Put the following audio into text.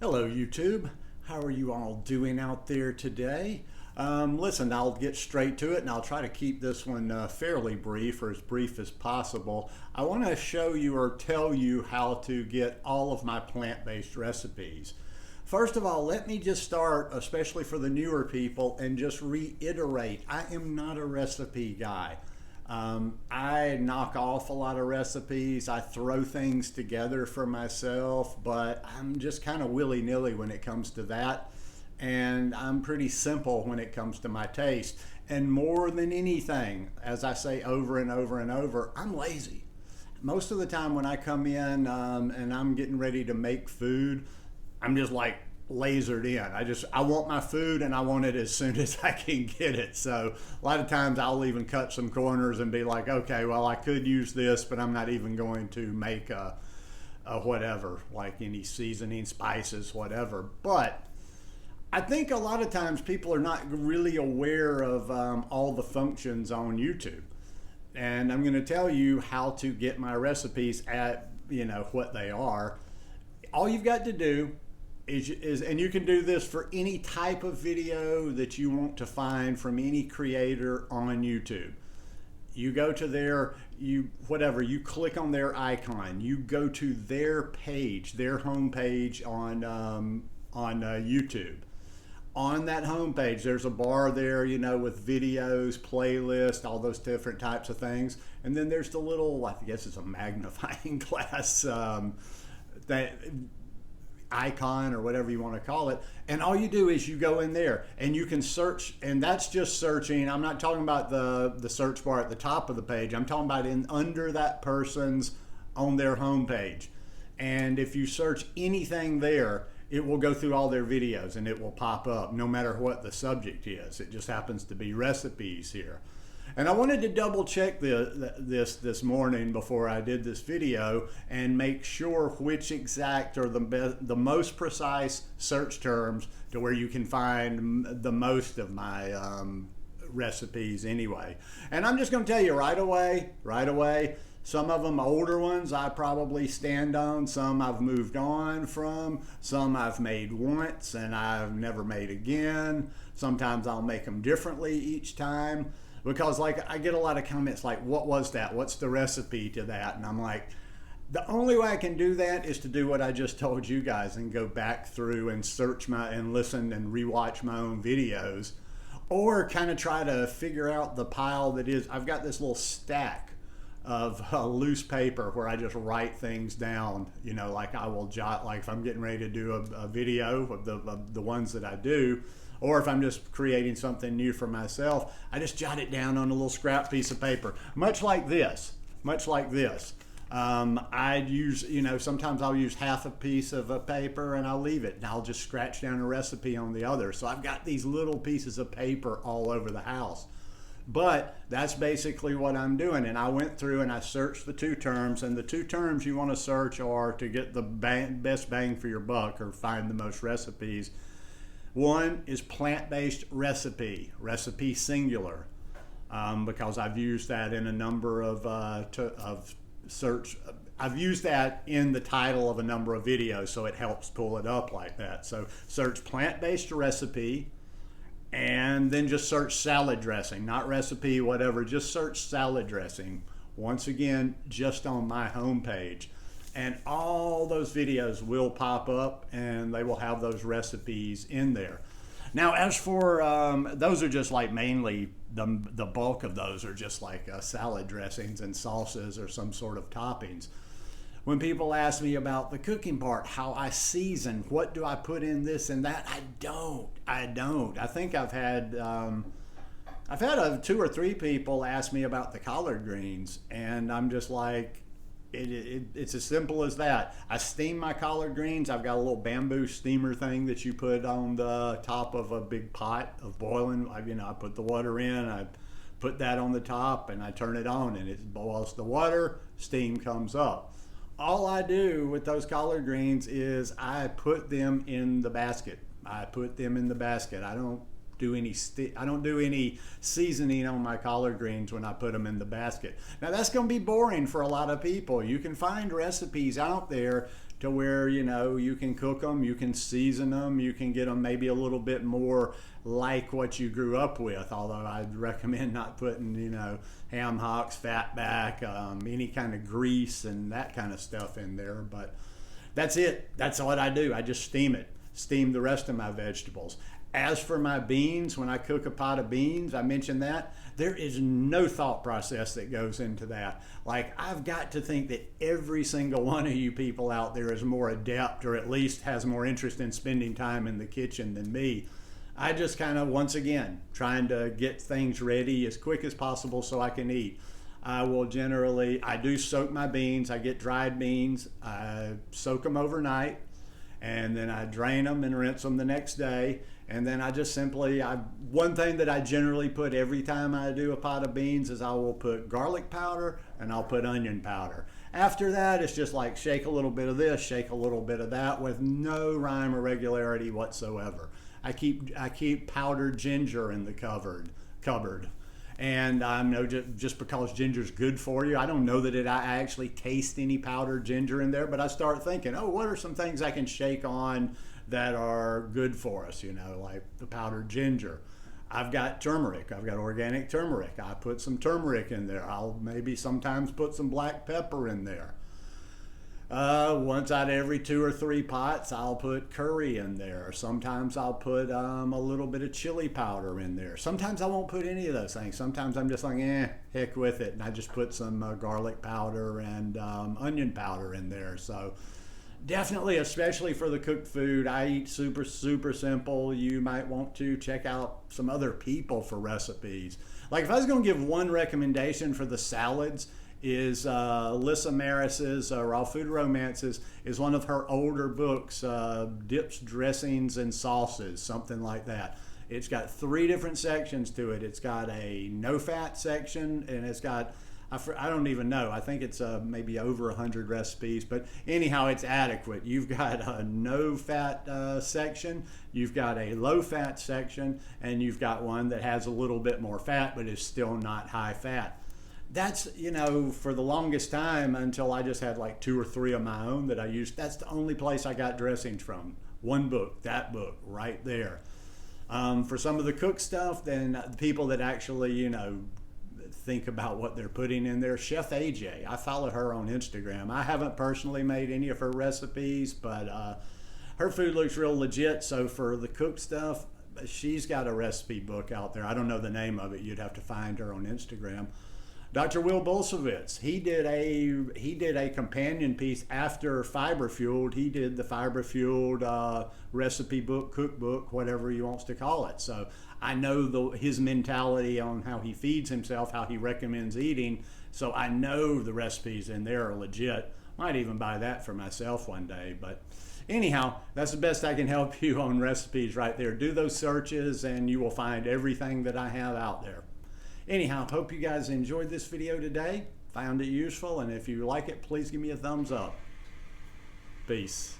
Hello YouTube, how are you all doing out there today? Listen, I'll get straight to it and I'll try to keep this one fairly brief or as brief as possible. I want to show you or tell you how to get all of my plant-based recipes. First of all, let me just start, especially for the newer people, and just reiterate, I am not a recipe guy. I knock off a lot of recipes. I throw things together for myself, but I'm just kind of willy-nilly when it comes to that. And I'm pretty simple when it comes to my taste. And more than anything, as I say over and over and over, I'm lazy. Most of the time when I come in and I'm getting ready to make food, I'm just like lasered in. I want my food and I want it as soon as I can get it. So a lot of times I'll even cut some corners and be like, okay, well, I could use this, but I'm not even going to make a whatever, like any seasoning, spices, whatever. But I think a lot of times people are not really aware of all the functions on YouTube. And I'm going to tell you how to get my recipes at, what they are. All you've got to do is, and you can do this for any type of video that you want to find from any creator on YouTube. You go to you click on their icon, you go to their page, their homepage on YouTube. On that homepage, there's a bar there, with videos, playlists, all those different types of things. And then there's the little, I guess it's a magnifying glass that icon or whatever you want to call it, and all you do is you go in there and you can search, and that's just searching. I'm not talking about the search bar at the top of the page. I'm talking about under that person's on their homepage. And if you search anything there, it will go through all their videos and it will pop up no matter what the subject is. It just happens to be recipes here. And I wanted to double check this morning before I did this video and make sure which exact are the most precise search terms to where you can find the most of my recipes anyway. And I'm just going to tell you right away, some of them older ones I probably stand on, some I've moved on from, some I've made once and I've never made again. Sometimes I'll make them differently each time. Because I get a lot of comments like, what was that? What's the recipe to that? And I'm like, the only way I can do that is to do what I just told you guys and go back through and search and listen and rewatch my own videos, or kind of try to figure out the pile that is. I've got this little stack of loose paper where I just write things down, like I will jot, like if I'm getting ready to do a video of the ones that I do, or if I'm just creating something new for myself, I just jot it down on a little scrap piece of paper, much like this. I'd use, sometimes I'll use half a piece of paper and I'll leave it and I'll just scratch down a recipe on the other. So I've got these little pieces of paper all over the house. But that's basically what I'm doing. And I went through and I searched the two terms, and the two terms you want to search are to get the best bang for your buck or find the most recipes. One is plant-based recipe singular, because I've used that in a number of search. I've used that in the title of a number of videos, so it helps pull it up like that. So search plant-based recipe, and then just search salad dressing, not recipe, whatever, just search salad dressing. Once again, just on my homepage. And all those videos will pop up and they will have those recipes in there. Now, as for, those are just like mainly, the bulk of those are just like salad dressings and salsas or some sort of toppings. When people ask me about the cooking part, how I season, what do I put in this and that, I don't. I think I've had 2 or 3 people ask me about the collard greens, and I'm just like, it's as simple as that. I steam my collard greens. I've got a little bamboo steamer thing that you put on the top of a big pot of boiling. I put the water in, I put that on the top, and I turn it on, and it boils the water, steam comes up. All I do with those collard greens is I put them in the basket. I don't do any seasoning on my collard greens when I put them in the basket. Now that's going to be boring for a lot of people. You can find recipes out there to where, you know, you can cook them, you can season them, you can get them maybe a little bit more like what you grew up with. Although I'd recommend not putting, you know, ham hocks, fat back, any kind of grease and that kind of stuff in there. But that's it. That's what I do. I just steam it. Steam the rest of my vegetables. As for my beans, when I cook a pot of beans, I mentioned that, there is no thought process that goes into that. Like, I've got to think that every single one of you people out there is more adept, or at least has more interest in spending time in the kitchen than me. I just kind of, once again, trying to get things ready as quick as possible so I can eat. I do soak my beans. I get dried beans. I soak them overnight, and then I drain them and rinse them the next day. And then I just one thing that I generally put every time I do a pot of beans is I will put garlic powder and I'll put onion powder. After that, it's just like shake a little bit of this, shake a little bit of that, with no rhyme or regularity whatsoever. I keep powdered ginger in the cupboard. And I know just because ginger's good for you, I don't know that I actually taste any powdered ginger in there, but I start thinking, oh, what are some things I can shake on that are good for us, you know, like the powdered ginger. I've got turmeric. I've got organic turmeric. I put some turmeric in there. I'll maybe sometimes put some black pepper in there. Once out of every 2 or 3 pots, I'll put curry in there. Sometimes I'll put a little bit of chili powder in there. Sometimes I won't put any of those things. Sometimes I'm just like, heck with it. And I just put some garlic powder and onion powder in there. So definitely, especially for the cooked food, I eat super, super simple. You might want to check out some other people for recipes. Like, if I was going to give one recommendation for the salads, is Alyssa Maris's Raw Food Romances is one of her older books, Dips, Dressings, and Sauces, something like that. It's got 3 different sections to it. It's got a no-fat section, and it's got, I don't even know, I think it's maybe over 100 recipes, but anyhow, it's adequate. You've got a no-fat section, you've got a low-fat section, and you've got one that has a little bit more fat, but is still not high-fat. That's, you know, for the longest time, until I just had like 2 or 3 of my own that I used, that's the only place I got dressings from. One book, that book, right there. For some of the cook stuff, then the people that actually, you know, think about what they're putting in there, Chef AJ, I follow her on Instagram. I haven't personally made any of her recipes, but her food looks real legit. So for the cook stuff, she's got a recipe book out there. I don't know the name of it. You'd have to find her on Instagram. Dr. Will Bolsevitz, he did a companion piece after Fiber Fueled. He did the Fiber Fueled recipe book, cookbook, whatever he wants to call it. So I know his mentality on how he feeds himself, how he recommends eating. So I know the recipes in there are legit. Might even buy that for myself one day. But anyhow, that's the best I can help you on recipes right there. Do those searches and you will find everything that I have out there. Anyhow, hope you guys enjoyed this video today, found it useful, and if you like it, please give me a thumbs up. Peace.